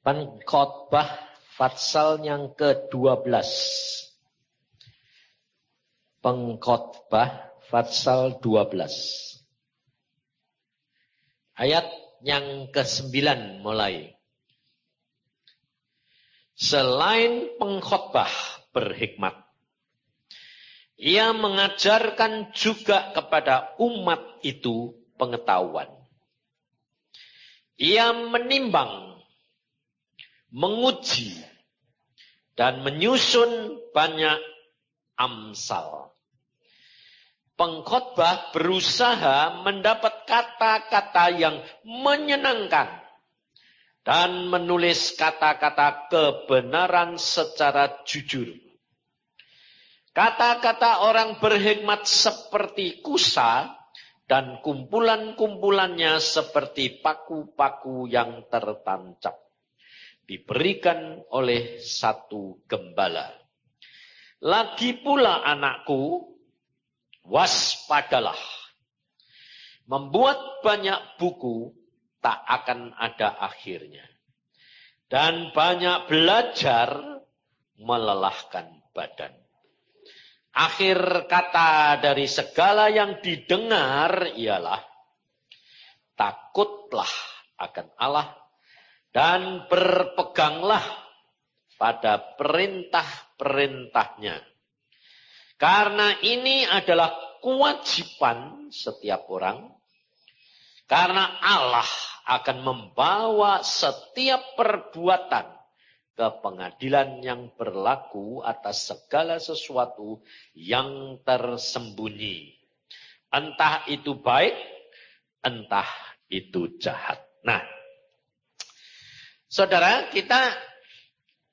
Pengkhotbah pasal yang ke-12. Pengkhotbah pasal 12. Ayat yang ke-9 mulai. Selain pengkhotbah berhikmat, ia mengajarkan juga kepada umat itu pengetahuan. Ia menimbang, menguji, dan menyusun banyak amsal. Pengkhotbah berusaha mendapat kata-kata yang menyenangkan dan menulis kata-kata kebenaran secara jujur. Kata-kata orang berhikmat seperti kusa dan kumpulan-kumpulannya seperti paku-paku yang tertancap. Diberikan oleh satu gembala. Lagi pula anakku, waspadalah. Membuat banyak buku tak akan ada akhirnya. Dan banyak belajar melelahkan badan. Akhir kata dari segala yang didengar ialah takutlah akan Allah dan berpeganglah pada perintah-perintahnya. Karena ini adalah kewajiban setiap orang. Karena Allah akan membawa setiap perbuatan ke pengadilan yang berlaku atas segala sesuatu yang tersembunyi. Entah itu baik, entah itu jahat. Nah, saudara, kita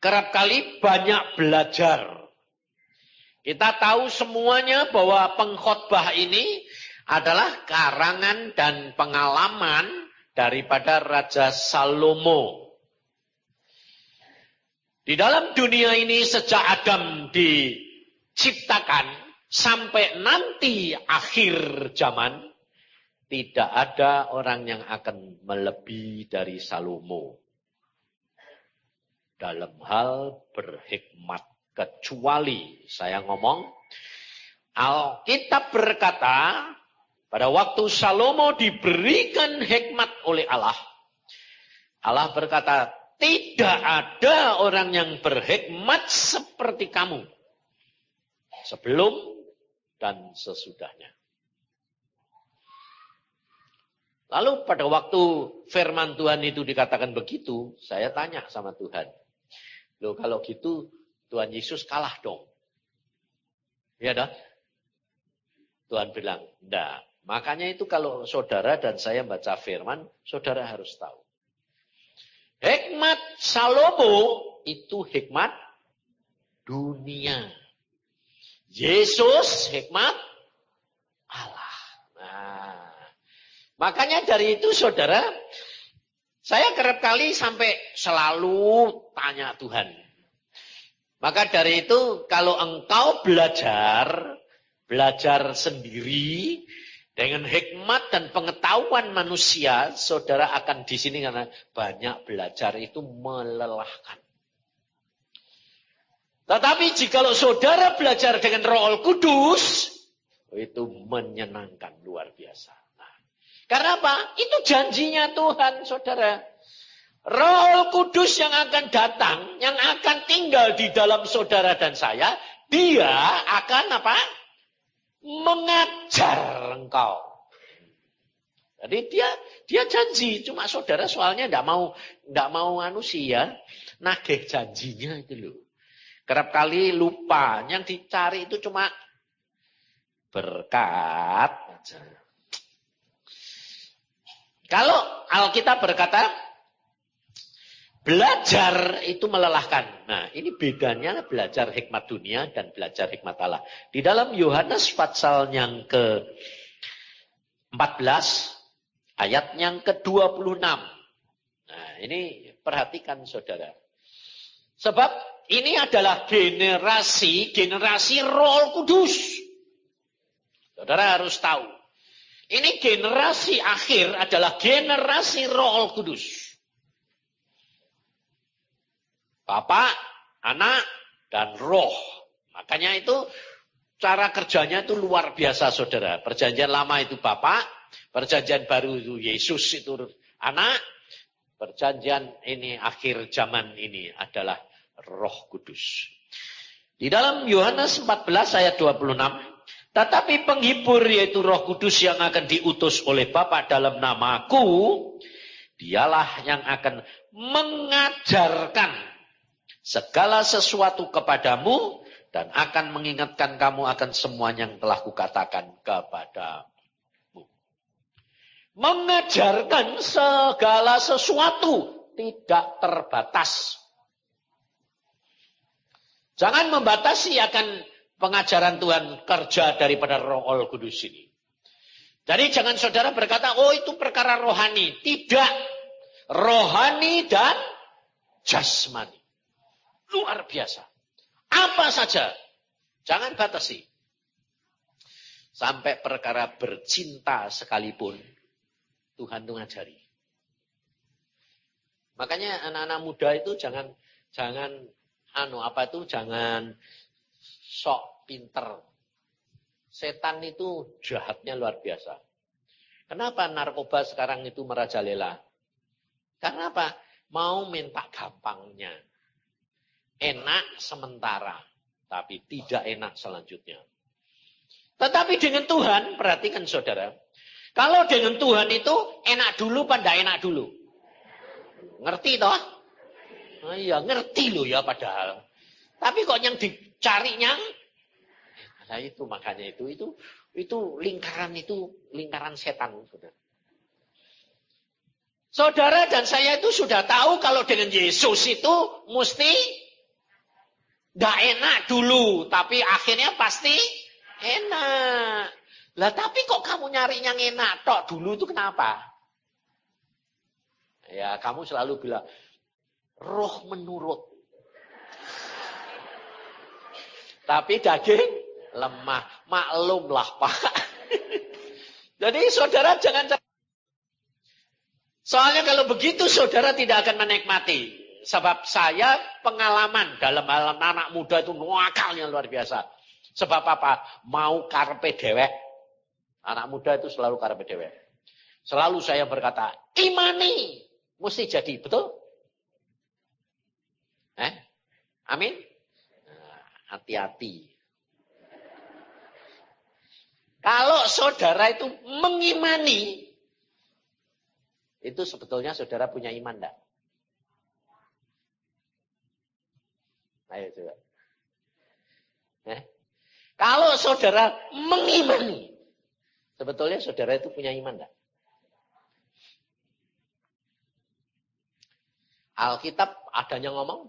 kerap kali banyak belajar. Kita tahu semuanya bahwa pengkhotbah ini adalah karangan dan pengalaman daripada Raja Salomo. Di dalam dunia ini sejak Adam diciptakan sampai nanti akhir zaman, tidak ada orang yang akan melebihi dari Salomo dalam hal berhikmat. Kecuali, saya ngomong, Alkitab berkata, pada waktu Salomo diberikan hikmat oleh Allah, Allah berkata, tidak ada orang yang berhikmat seperti kamu. Sebelum dan sesudahnya. Lalu pada waktu firman Tuhan itu dikatakan begitu, saya tanya sama Tuhan. Loh kalau gitu, Tuhan Yesus kalah dong. Ya dah. Tuhan bilang, enggak. Makanya itu kalau saudara dan saya baca firman, saudara harus tahu. Hikmat Salomo itu hikmat dunia. Yesus hikmat Allah. Nah, makanya dari itu saudara, saya kerap kali sampai selalu tanya Tuhan. Maka dari itu kalau engkau belajar sendiri dengan hikmat dan pengetahuan manusia, saudara akan di sini karena banyak belajar itu melelahkan. Tetapi jikalau saudara belajar dengan Roh Kudus, itu menyenangkan luar biasa. Nah, karena apa? Itu janjinya Tuhan, saudara. Roh Kudus yang akan datang, yang akan tinggal di dalam saudara dan saya, dia akan apa? Mengajar engkau. Jadi dia janji, cuma saudara soalnya enggak mau manusia, nagih janjinya itu loh. Kerap kali lupa, yang dicari itu cuma berkat aja. Kalau Alkitab berkata belajar itu melelahkan. Nah, ini bedanya belajar hikmat dunia dan belajar hikmat Allah. Di dalam Yohanes pasal yang ke-14, ayat yang ke-26. Nah, ini perhatikan saudara. Sebab ini adalah generasi Roh Kudus. Saudara harus tahu. Ini generasi akhir adalah generasi Roh Kudus. Bapa, Anak, dan Roh. Makanya itu cara kerjanya itu luar biasa, saudara. Perjanjian lama itu Bapa, perjanjian baru itu Yesus itu Anak, perjanjian ini akhir zaman ini adalah Roh Kudus. Di dalam Yohanes 14 ayat 26, tetapi penghibur yaitu Roh Kudus yang akan diutus oleh Bapa dalam namaku, dialah yang akan mengajarkan segala sesuatu kepadamu dan akan mengingatkan kamu akan semua yang telah kukatakan kepadamu. Mengajarkan segala sesuatu, tidak terbatas. Jangan membatasi akan pengajaran Tuhan kerja daripada Roh Kudus ini. Jadi jangan saudara berkata, oh itu perkara rohani. Tidak. Rohani dan jasmani. Luar biasa. Apa saja. Jangan batasi. Sampai perkara bercinta sekalipun Tuhan itu ngajari. Makanya anak-anak muda itu jangan sok pinter. Setan itu jahatnya luar biasa. Kenapa narkoba sekarang itu merajalela? Karena apa? Mau minta gampangnya. Enak sementara, tapi tidak enak selanjutnya. Tetapi dengan Tuhan, perhatikan saudara. Kalau dengan Tuhan itu enak dulu pada enak dulu. Ngerti toh? Oh iya, ngerti loh ya padahal. Tapi kok yang dicarinya, nah itu makanya itu lingkaran setan, saudara. Saudara dan saya itu sudah tahu kalau dengan Yesus itu mesti nggak enak dulu, tapi akhirnya pasti enak. Lah tapi kok kamu nyari yang enak tok dulu itu kenapa? Ya kamu selalu bilang roh menurut. Tapi daging lemah. Maklumlah Pak. Jadi saudara jangan. Soalnya kalau begitu saudara tidak akan menikmati. Sebab saya pengalaman dalam hal anak muda itu nuakalnya luar biasa. Sebab apa? Mau karepe dewek. Anak muda itu selalu karepe dewek. Selalu saya berkata, imani mesti jadi, betul? Amin? Hati-hati. Kalau saudara itu mengimani, itu sebetulnya saudara punya iman enggak? Ayo coba. Kalau saudara mengimani, sebetulnya saudara itu punya iman enggak? Alkitab adanya ngomong,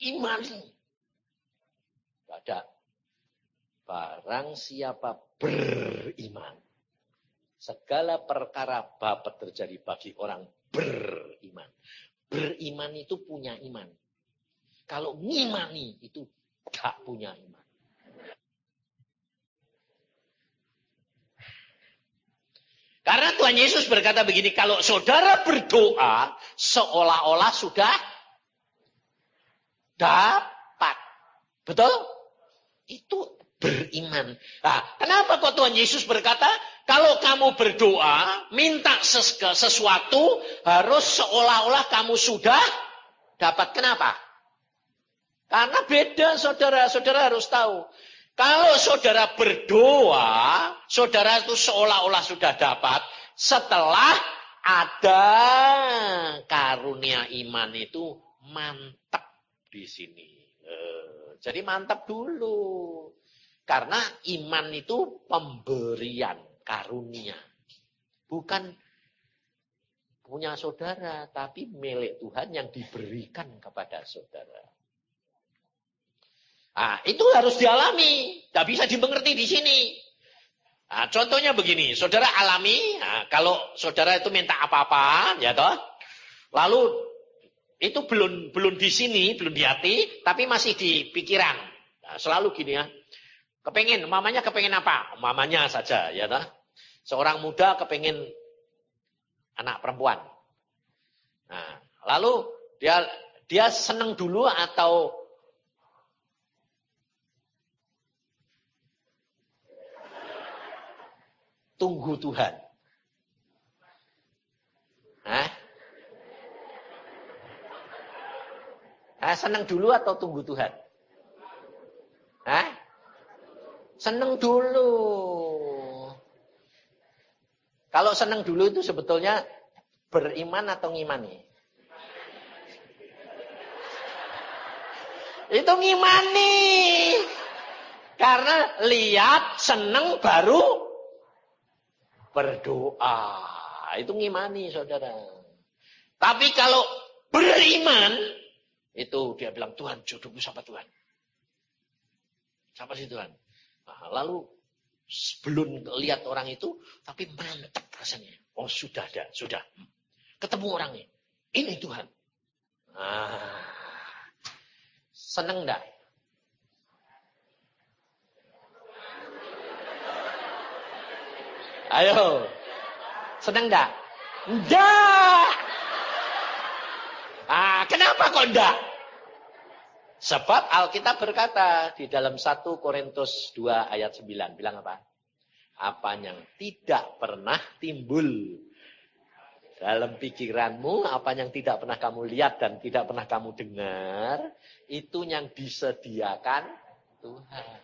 imani. Tidak ada. Barang siapa beriman, segala perkara dapat terjadi bagi orang beriman. Beriman itu punya iman. Kalau ngimani itu gak punya iman. Karena Tuhan Yesus berkata begini, kalau saudara berdoa seolah-olah sudah dapat. Betul? Itu beriman. Nah, kenapa kok Tuhan Yesus berkata, kalau kamu berdoa, minta sesuatu, harus seolah-olah kamu sudah dapat. Kenapa? Karena beda saudara. Saudara harus tahu. Kalau saudara berdoa, saudara itu seolah-olah sudah dapat. Setelah ada karunia iman itu mantap di sini. Jadi mantap dulu. Karena iman itu pemberian karunia. Bukan punya saudara, tapi milik Tuhan yang diberikan kepada saudara. Nah, itu harus dialami. Tidak bisa dimengerti di sini. Nah, contohnya begini. Saudara alami. Nah, kalau saudara itu minta apa-apa. Ya toh. Lalu itu belum di sini. Belum di hati. Tapi masih di pikiran. Nah, selalu gini ya. Mamanya kepengen apa? Mamanya saja. Ya toh. Seorang muda kepengen anak perempuan. Nah, lalu Dia senang dulu atau tunggu Tuhan? Hah? Senang dulu atau tunggu Tuhan? Hah? Senang dulu. Kalau senang dulu itu sebetulnya beriman atau ngimani? Itu ngimani. Karena lihat, senang baru berdoa. Itu ngimani, saudara. Tapi kalau beriman, itu dia bilang, Tuhan, jodohku sama Tuhan. Siapa sih Tuhan? Nah, lalu sebelum lihat orang itu, tapi mantap rasanya. Oh sudah ada, sudah. Ketemu orangnya. Ini Tuhan. Seneng enggak? Ayo. Seneng enggak? Enggak. Kenapa kok enggak? Sebab Alkitab berkata di dalam 1 Korintus 2 ayat 9. Bilang apa? Apa yang tidak pernah timbul dalam pikiranmu, apa yang tidak pernah kamu lihat dan tidak pernah kamu dengar, itu yang disediakan Tuhan.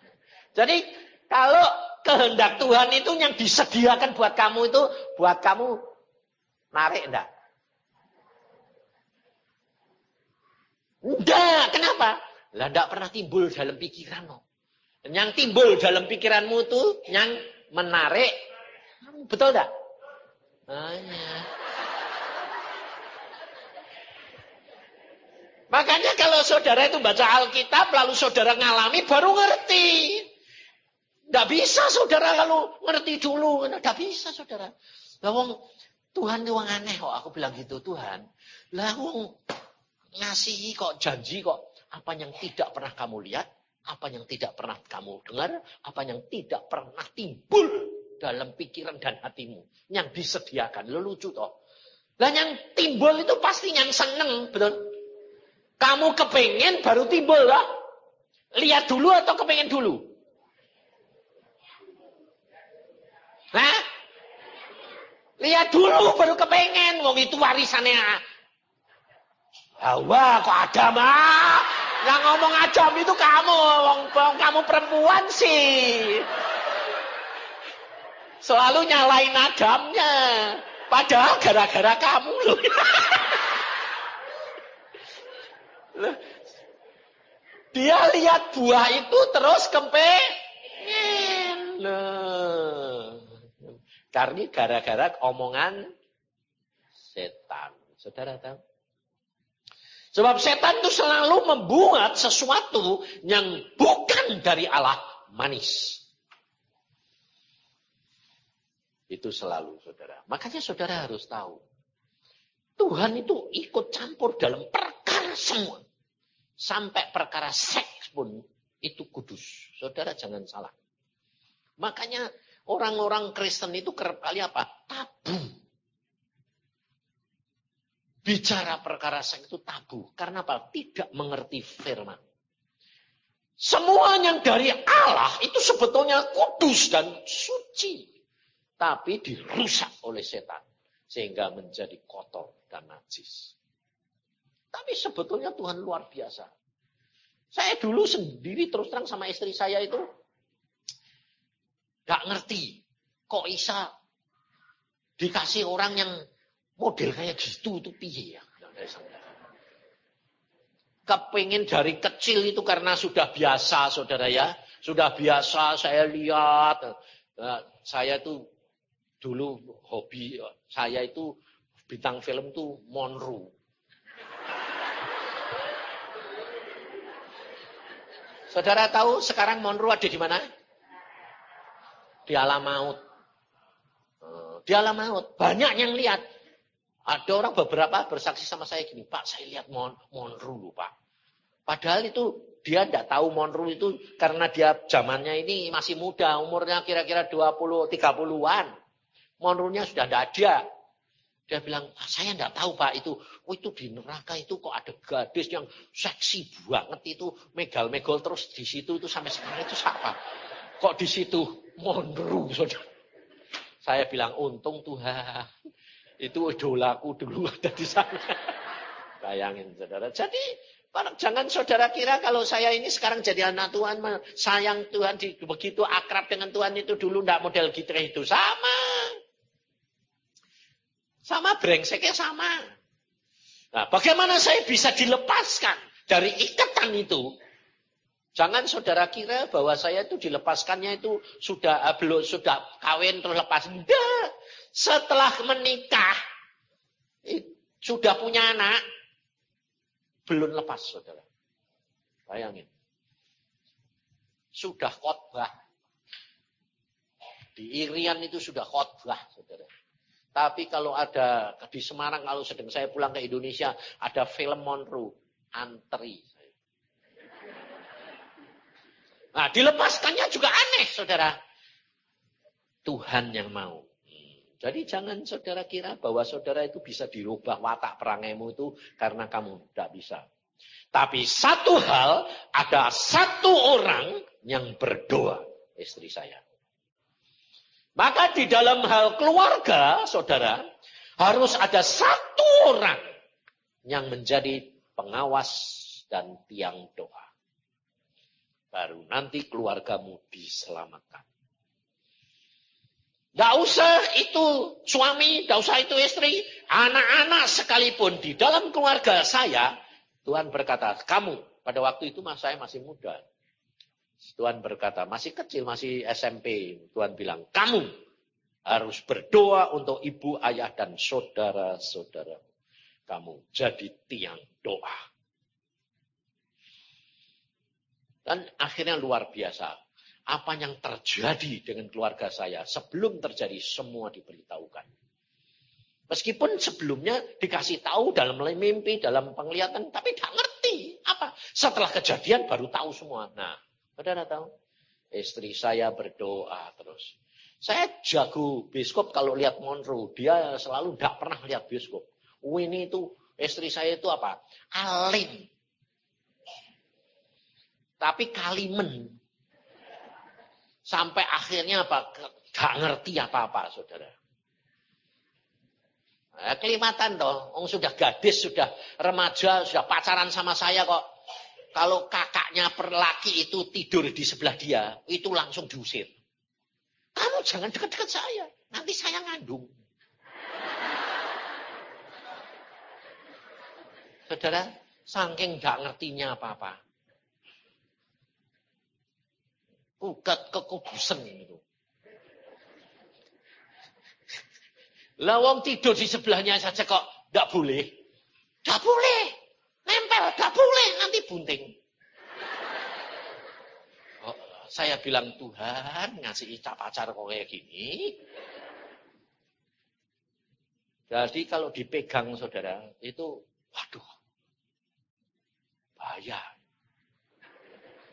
Jadi kalau kehendak Tuhan itu yang disediakan buat kamu itu, buat kamu narik enggak? Enggak, kenapa? Lah enggak pernah timbul dalam pikiranmu. Yang timbul dalam pikiranmu itu yang menarik. Betul enggak? Makanya kalau saudara itu baca Alkitab lalu saudara ngalami baru ngerti. Enggak bisa saudara lalu ngerti dulu, enggak bisa saudara. Lah wong Tuhan itu wong aneh kok aku bilang gitu, Tuhan. Lah wong ngasihi kok, janji kok, apa yang tidak pernah kamu lihat, apa yang tidak pernah kamu dengar, apa yang tidak pernah timbul dalam pikiran dan hatimu, yang disediakan. Lo lucu toh. Lah yang timbul itu pasti yang seneng, betul? Kamu kepengen baru timbul lah. Lihat dulu atau kepengen dulu? Hah? Lihat dulu baru kepengen. Wong itu warisannya Hawa kok Adam Yang ngomong Adam itu kamu. Wong kamu perempuan sih. Selalu nyalain Adamnya. Padahal gara-gara kamu loh. Dia lihat buah itu terus kepengen. Karena gara-gara omongan setan. Saudara tahu? Sebab setan itu selalu membuat sesuatu yang bukan dari Allah manis. Itu selalu, saudara. Makanya saudara harus tahu. Tuhan itu ikut campur dalam perkara semua. Sampai perkara seks pun itu kudus. Saudara jangan salah. Makanya orang-orang Kristen itu kerap kali apa? Tabu. Bicara perkara seks itu tabu. Karena apa? Tidak mengerti firman. Semua yang dari Allah itu sebetulnya kudus dan suci. Tapi dirusak oleh setan. Sehingga menjadi kotor dan najis. Tapi sebetulnya Tuhan luar biasa. Saya dulu sendiri terus terang sama istri saya itu gak ngerti. Kok bisa dikasih orang yang model kayak gitu itu piye ya. Kepengen dari kecil itu karena sudah biasa saudara ya. Sudah biasa saya lihat. Saya itu dulu hobi saya itu bintang film tuh Monroe. Saudara tahu sekarang Monroe ada di mana? Di alam maut. Di alam maut. Banyak yang lihat. Ada orang beberapa bersaksi sama saya gini, Pak saya lihat Monroe loh Pak. Padahal itu dia tidak tahu Monroe itu karena dia zamannya ini masih muda. Umurnya kira-kira 20-30an. Monroe-nya sudah tidak ada. Dia bilang, saya enggak tahu Pak itu. Oh itu di neraka itu kok ada gadis yang seksi banget itu. Megal-megal terus di situ itu sampai sekarang itu siapa? Kok di situ? Monroe, saudara. Saya bilang, untung Tuhan. Itu idolaku dulu ada di sana. Bayangin saudara. Jadi jangan saudara kira kalau saya ini sekarang jadi anak Tuhan. Sayang Tuhan, begitu akrab dengan Tuhan itu dulu enggak model gitu itu. Sama brengseknya sama. Nah, bagaimana saya bisa dilepaskan dari ikatan itu? Jangan saudara kira bahwa saya itu dilepaskannya itu sudah kawin terus lepas. Enggak. Setelah menikah, sudah punya anak, belum lepas saudara. Bayangin. Sudah khotbah. Di Irian itu sudah khotbah saudara. Tapi kalau ada di Semarang, kalau sedang saya pulang ke Indonesia, ada film Monroe, antri. Nah, dilepaskannya juga aneh, saudara. Tuhan yang mau. Jadi jangan saudara kira bahwa saudara itu bisa dirubah watak perangaimu itu karena kamu tidak bisa. Tapi satu hal, ada satu orang yang berdoa, istri saya. Maka di dalam hal keluarga, saudara, harus ada satu orang yang menjadi pengawas dan tiang doa. Baru nanti keluargamu diselamatkan. Tidak usah itu suami, tidak usah itu istri, anak-anak sekalipun di dalam keluarga saya, Tuhan berkata, kamu, pada waktu itu saya masih muda. Tuhan berkata, masih kecil, masih SMP. Tuhan bilang, kamu harus berdoa untuk ibu, ayah, dan saudara-saudara. Kamu jadi tiang doa. Dan akhirnya luar biasa. Apa yang terjadi dengan keluarga saya sebelum terjadi semua diberitahukan. Meskipun sebelumnya dikasih tahu dalam mimpi, dalam penglihatan, tapi tidak ngerti apa. Setelah kejadian baru tahu semua. Nah, saudara tahu? Istri saya berdoa terus. Saya jago biskop kalau lihat Monroe. Dia selalu tidak pernah lihat biskop. Ini itu, istri saya itu apa? Alim. Tapi kalimen. Sampai akhirnya apa? Gak ngerti apa-apa, saudara. Nah, kelimatan toh. Sudah gadis, sudah remaja, sudah pacaran sama saya kok. Kalau kakaknya perlaki itu tidur di sebelah dia, itu langsung diusir. Kamu jangan dekat-dekat saya, nanti saya ngandung. Saudara, saking gak ngertinya apa-apa. Ugat kekudusan itu. Lah wong tidur di sebelahnya saja kok gak boleh. Gak boleh. Nempel, gak boleh, nanti bunting. Oh, saya bilang, Tuhan ngasih pacar kok kayak gini. Jadi kalau dipegang saudara, itu, waduh, bahaya.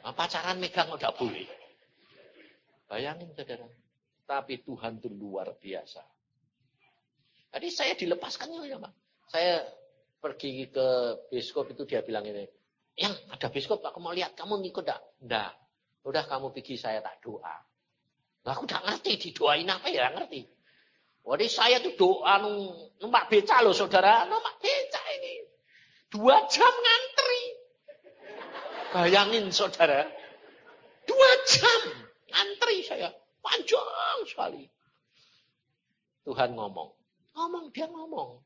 Nah, pacaran megang udah boleh. Bayangin saudara. Tapi Tuhan itu luar biasa. Jadi saya dilepaskan ya Pak. Saya pergi ke biskop itu dia bilang ini, yang ada biskop aku mau lihat kamu ngikut enggak, udah kamu pergi saya tak doa. Nah, aku enggak ngerti didoain apa ya ngerti. Jadi saya tuh doa numpak beca loh saudara, numpak beca ini 2 jam ngantri. Bayangin saudara, 2 jam ngantri saya, panjang sekali. Tuhan ngomong, dia ngomong.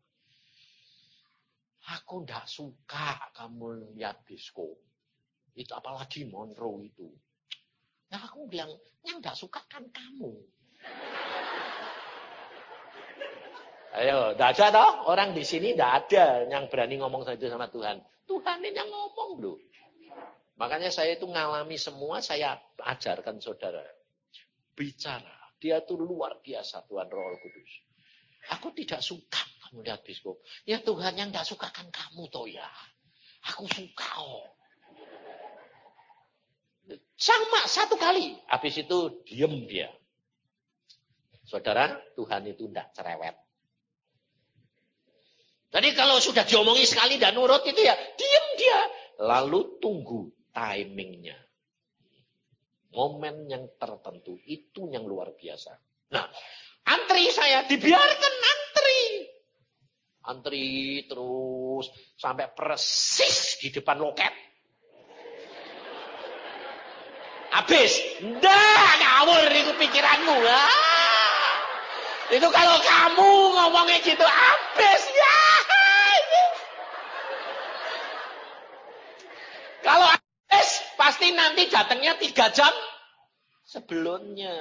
Aku tidak suka kamu lihat biskop. Itu apalagi Monroe itu. Nah aku bilang, yang tidak suka kan kamu. Ayo, tidak ada toh? Orang di sini tidak ada yang berani ngomong itu sama Tuhan. Tuhan ini yang ngomong loh. Makanya saya itu ngalami semua, saya ajarkan saudara. Bicara. Dia tuh luar biasa Tuhan Roh Kudus. Aku tidak suka kamu lihat biskop. Ya Tuhan yang tidak suka kan kamu toh ya. Aku suka oh. Sama 1 kali. Habis itu diem dia. Saudara, Tuhan itu tidak cerewet. Jadi kalau sudah diomongi sekali dan nurut itu ya, diam dia. Lalu tunggu timingnya. Momen yang tertentu, itu yang luar biasa. Nah, antri saya, dibiarkan antri. Antri terus, sampai persis di depan loket. Habis. Ndak, ngawur itu pikiranmu. Itu kalau kamu ngomongnya gitu, habis ya. Kalau habis, pasti nanti datangnya 3 jam sebelumnya.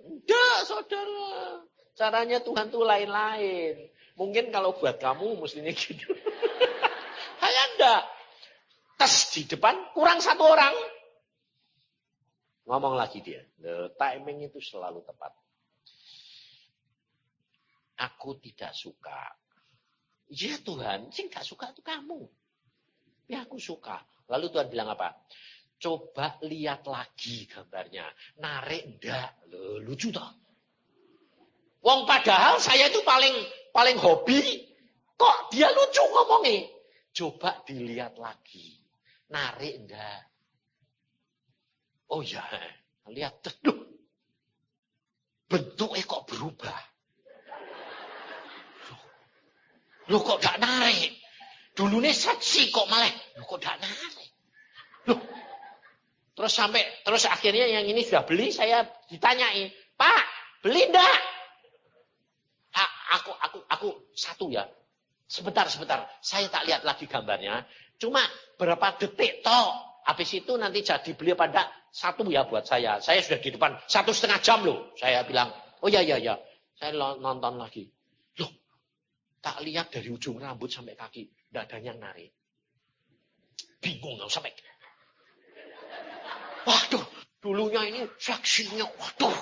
Enggak, saudara. Caranya Tuhan tuh lain-lain. Mungkin kalau buat kamu mestinya gitu. Saya enggak. Tes di depan, kurang 1 orang. Ngomong lagi dia. Timing itu selalu tepat. Aku tidak suka. Ya Tuhan, sih gak suka itu kamu. Ya aku suka. Lalu Tuhan bilang apa? Coba lihat lagi gambarnya. Narik enggak. Lucu toh. Wong padahal saya itu paling hobi. Kok dia lucu ngomongnya? Coba dilihat lagi. Narik enggak. Oh ya. Lihat. Duh. Bentuknya kok berubah. Loh kok gak narik? Dulunya seksi kok malah. Loh kok gak narik? Loh. Terus akhirnya yang ini sudah beli, saya ditanyai. Pak, beli enggak? Aku 1 ya. Sebentar. Saya tak lihat lagi gambarnya. Cuma berapa detik toh. Habis itu nanti jadi beli apa enggak? 1 ya buat saya. Saya sudah di depan 1,5 jam loh. Saya bilang, oh ya. Saya nonton lagi. Loh. Tak lihat dari ujung rambut sampai kaki. Tidak ada yang narik. Bingung sampai. Waduh. Dulunya ini fleksinya. Waduh.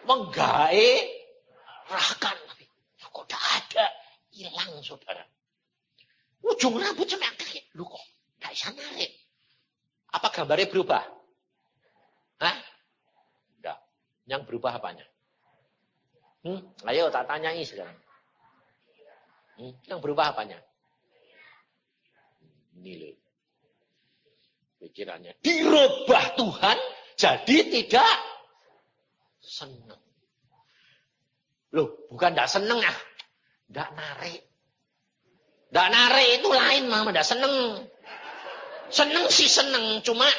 Menggairahkan. Kok tidak ada. Hilang saudara. Ujung rambut sampai kaki. Loh kok tidak bisa narik. Apa gambarnya berubah? Hah? Tidak. Yang berubah apanya? Ayo tak tanyai sekarang. Yang berubah apanya? Ini loh. Pikirannya. Dirubah Tuhan. Jadi tidak senang. Loh, bukan tidak senang ah. Tidak narik. Tidak narik itu lain mama. Tidak senang. Senang sih senang. Cuma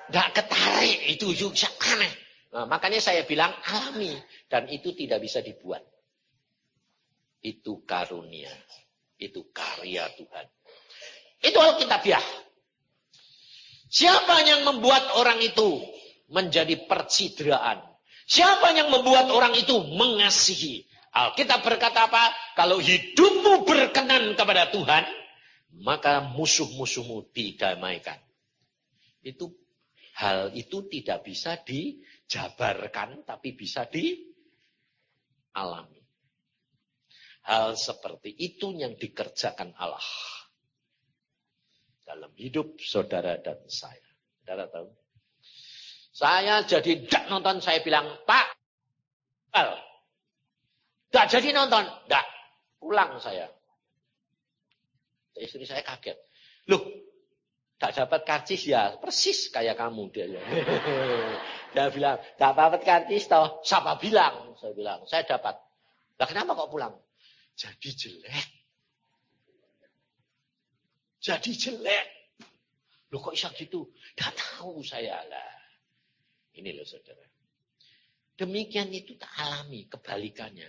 tidak ketarik. Itu juga aneh. Nah, makanya saya bilang alami. Dan itu tidak bisa dibuat. Itu karunia. Itu karya Tuhan. Itu Alkitabiah. Siapa yang membuat orang itu menjadi percidraan? Siapa yang membuat orang itu mengasihi? Alkitab berkata apa? Kalau hidupmu berkenan kepada Tuhan, maka musuh-musuhmu didamaikan. Hal itu tidak bisa dijabarkan, tapi bisa dialami. Hal seperti itu yang dikerjakan Allah dalam hidup saudara dan saya. Saudara tahu? Saya jadi tidak nonton, saya bilang, Pak, tidak jadi nonton. Tidak, pulang saya. Istri saya kaget. Loh, tidak dapat karcis ya? Persis kayak kamu. Dia bilang, tidak dapat karcis toh. Siapa bilang? Saya bilang, saya dapat. Lah kenapa kok pulang? Jadi jelek. Loh kok bisa gitu? Tidak tahu saya lah. Ini loh saudara. Demikian itu tak alami kebalikannya.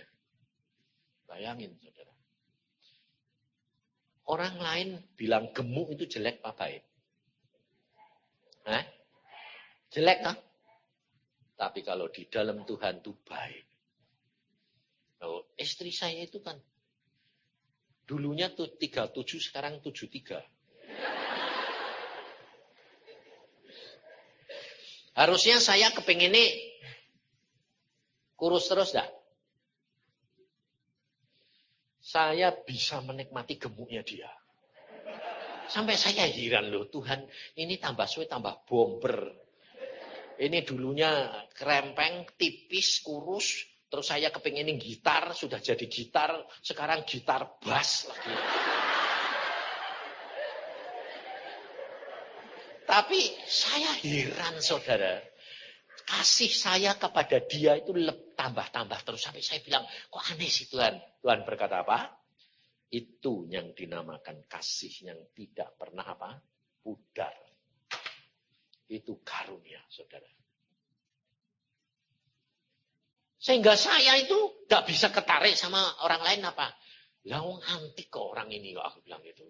Bayangin saudara. Orang lain bilang gemuk itu jelek apa baik? Jelek kan? Tapi kalau di dalam Tuhan itu baik. Oh, istri saya itu kan dulunya tuh 37, sekarang 73. Harusnya saya kepengennya kurus terus dah. Saya bisa menikmati gemuknya dia. Sampai saya heran loh, Tuhan ini tambah suwe tambah bomber. Ini dulunya krempeng, tipis, kurus, Terus saya kepingin gitar, sudah jadi gitar, sekarang gitar bass lagi. Tapi saya heran saudara, kasih saya kepada dia itu tambah-tambah terus. Sampai saya bilang, kok aneh sih Tuhan. Tuhan berkata apa? Itu yang dinamakan kasih yang tidak pernah apa? Pudar. Itu karunia saudara. Sehingga saya itu gak bisa ketarik sama orang lain apa. Lawang antik kok orang ini kok aku bilang itu.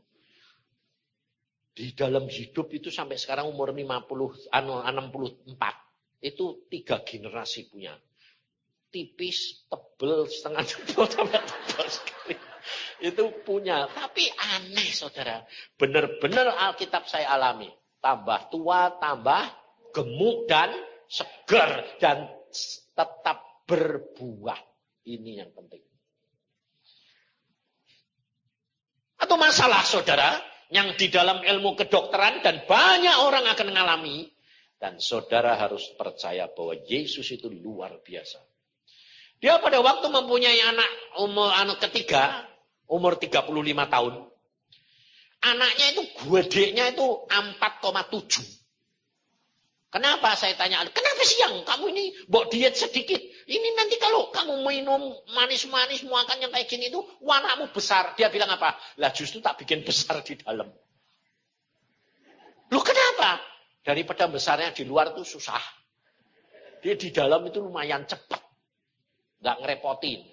Di dalam hidup itu sampai sekarang umur 64. Itu 3 generasi punya. Tipis, tebel, setengah tebel, sampai tebel sekali. Itu punya. Tapi aneh saudara. Benar-benar Alkitab saya alami. Tambah tua, tambah gemuk dan segar. Dan tetap berbuah. Ini yang penting. Atau masalah saudara, yang di dalam ilmu kedokteran dan banyak orang akan mengalami. Dan saudara harus percaya bahwa Yesus itu luar biasa. Dia pada waktu mempunyai anak ketiga, umur 35 tahun. Anaknya itu gedenya itu 4,7. Kenapa saya tanya, kenapa siang kamu ini bawa diet sedikit? Ini nanti kalau kamu minum manis-manis makan yang kayak gini itu warnamu besar. Dia bilang apa? Lah justru tak bikin besar di dalam. Loh kenapa? Daripada besarnya di luar itu susah. Dia di dalam itu lumayan cepat. Nggak ngerepotin.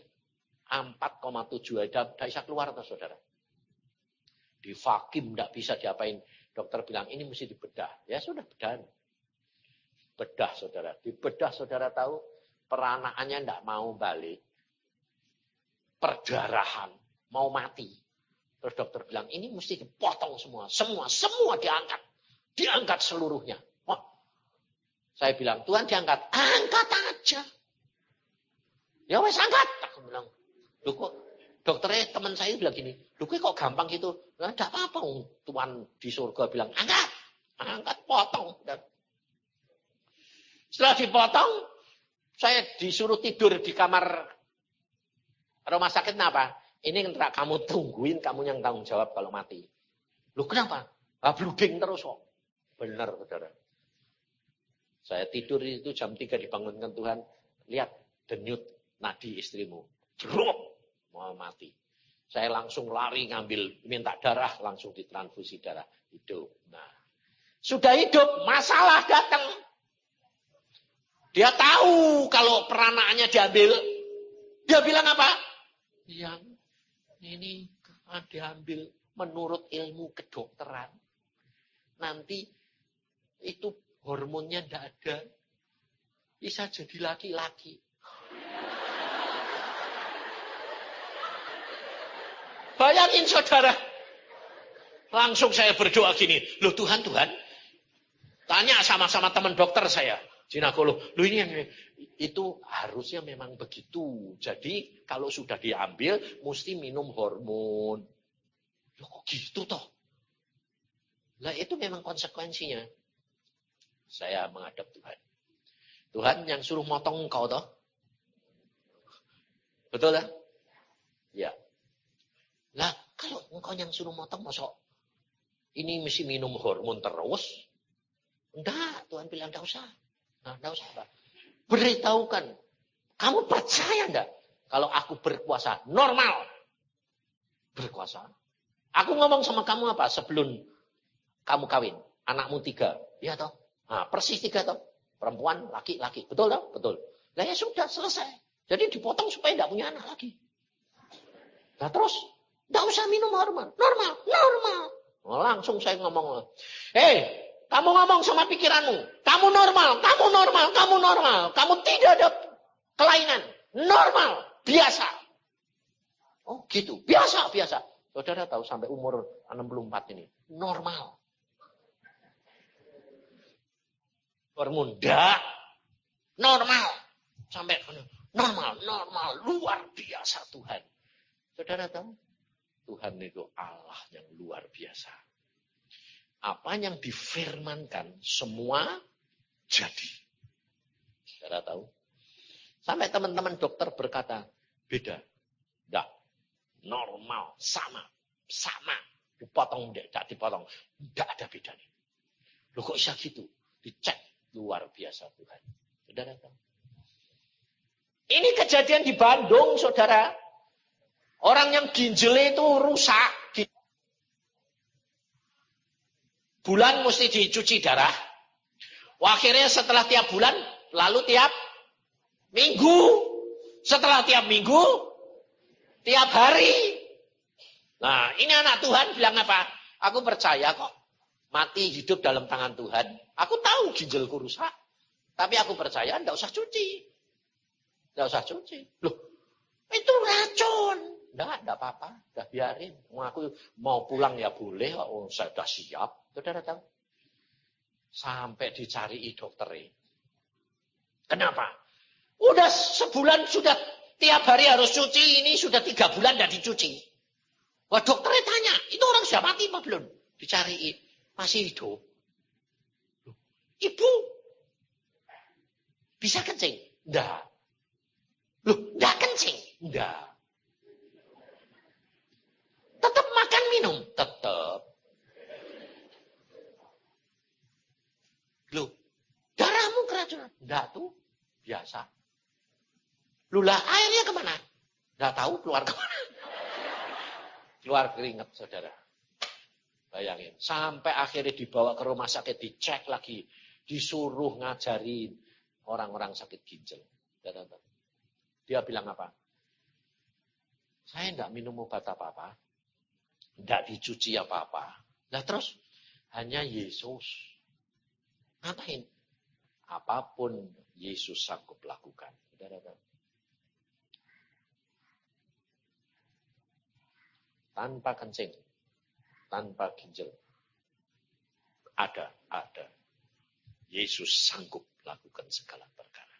4,7 aja bisa keluar tuh saudara. Di vakum nggak bisa diapain. Dokter bilang ini mesti dibedah. Ya sudah bedah. Bedah saudara. Di bedah saudara tahu peranakannya tidak mau balik. Perdarahan. Mau mati. Terus dokter bilang ini mesti dipotong semua. Semua diangkat. Diangkat seluruhnya. Wah. Saya bilang Tuhan diangkat. Angkat aja. Ya wes angkat. Aku bilang. Loh kok dokternya teman saya bilang gini. Loh kok gampang gitu. Nah, tidak apa-apa. Tuhan di surga bilang angkat. Angkat potong. Setelah dipotong, saya disuruh tidur di kamar rumah sakit. Kenapa? Ini enggak kamu tungguin, kamu yang tanggung jawab kalau mati. Loh kenapa? Blooding terus kok. Benar, saudara. Saya tidur itu jam 3 dibangunkan Tuhan. Lihat, denyut nadi istrimu. Jeruk, mau mati. Saya langsung lari ngambil, minta darah, langsung ditransfusi darah. Hidup. Nah, sudah hidup, masalah datang. Dia tahu kalau peranakannya diambil. Dia bilang apa? Yang ini diambil menurut ilmu kedokteran. Nanti itu hormonnya tidak ada. Bisa jadi laki-laki. Bayangin saudara. Langsung saya berdoa gini. Loh Tuhan. Tanya sama-sama teman dokter saya. Ginekolo, lu ini yang itu harusnya memang begitu. Jadi kalau sudah diambil, mesti minum hormon. Loh kok gitu toh? Lah itu memang konsekuensinya. Saya menghadap Tuhan. Tuhan yang suruh motong engkau toh? Betul lah? Ya. Lah kalau engkau yang suruh motong, masuk ini mesti minum hormon terus? Enggak, Tuhan bilang enggak usah. Nah, enggak usah apa. Beritahukan. Kamu percaya enggak? Kalau aku berkuasa normal. Berkuasa. Aku ngomong sama kamu apa? Sebelum kamu kawin. Anakmu 3. Iya toh? Nah, persis 3 toh? Perempuan, laki-laki. Betul toh? Betul. Nah ya sudah, selesai. Jadi dipotong supaya enggak punya anak lagi. Nah terus, enggak usah minum hormon. Normal. Oh, langsung saya ngomong. Kamu ngomong sama pikiranmu. Kamu normal. Kamu tidak ada kelainan. Normal. Biasa. Oh gitu. Biasa. Saudara tahu sampai umur 64 ini. Normal. Hormon. Enggak. Normal. Sampai normal. Luar biasa Tuhan. Saudara tahu? Tuhan itu Allah yang luar biasa. Apa yang difirmankan semua jadi. Saudara tahu? Sampai teman-teman dokter berkata, beda. Enggak. Normal. Sama. Dipotong, enggak dipotong. Enggak ada bedanya. Loh kok bisa gitu? Dicek. Luar biasa Tuhan. Saudara tahu. Ini kejadian di Bandung, saudara. Orang yang ginjalnya itu rusak. Bulan mesti dicuci darah. Akhirnya setelah tiap bulan, lalu tiap minggu. Setelah tiap minggu, tiap hari. Nah, ini anak Tuhan bilang apa? Aku percaya kok. Mati hidup dalam tangan Tuhan. Aku tahu ginjalku rusak. Tapi aku percaya enggak usah cuci. Enggak usah cuci. Loh, itu racun. Enggak apa-apa. Udah biarin. Aku mau pulang ya boleh. Oh, saya sudah siap. Saudara tahu? Sampai dicari dokternya. Kenapa? Udah sebulan sudah tiap hari harus cuci. Ini sudah 3 bulan tidak dicuci. Wah dokternya tanya. Itu orang sudah mati apa belum? Dicari. Masih hidup. Ibu. Bisa kencing? Enggak. Loh, enggak kencing? Enggak. Tetap makan minum? Tetap. Loh, darahmu keracunan? Enggak tuh, biasa. Loh lah, airnya kemana? Enggak tahu keluar kemana. Keluar keringat, saudara. Bayangin, sampai akhirnya dibawa ke rumah sakit, dicek lagi. Disuruh ngajarin orang-orang sakit ginjal. Dia bilang apa? Saya enggak minum obat apa-apa. Enggak dicuci apa-apa. Nah terus, hanya Yesus. Ngapain? Apapun Yesus sanggup lakukan. Tanpa kencing, tanpa ginjal. Ada. Yesus sanggup lakukan segala perkara.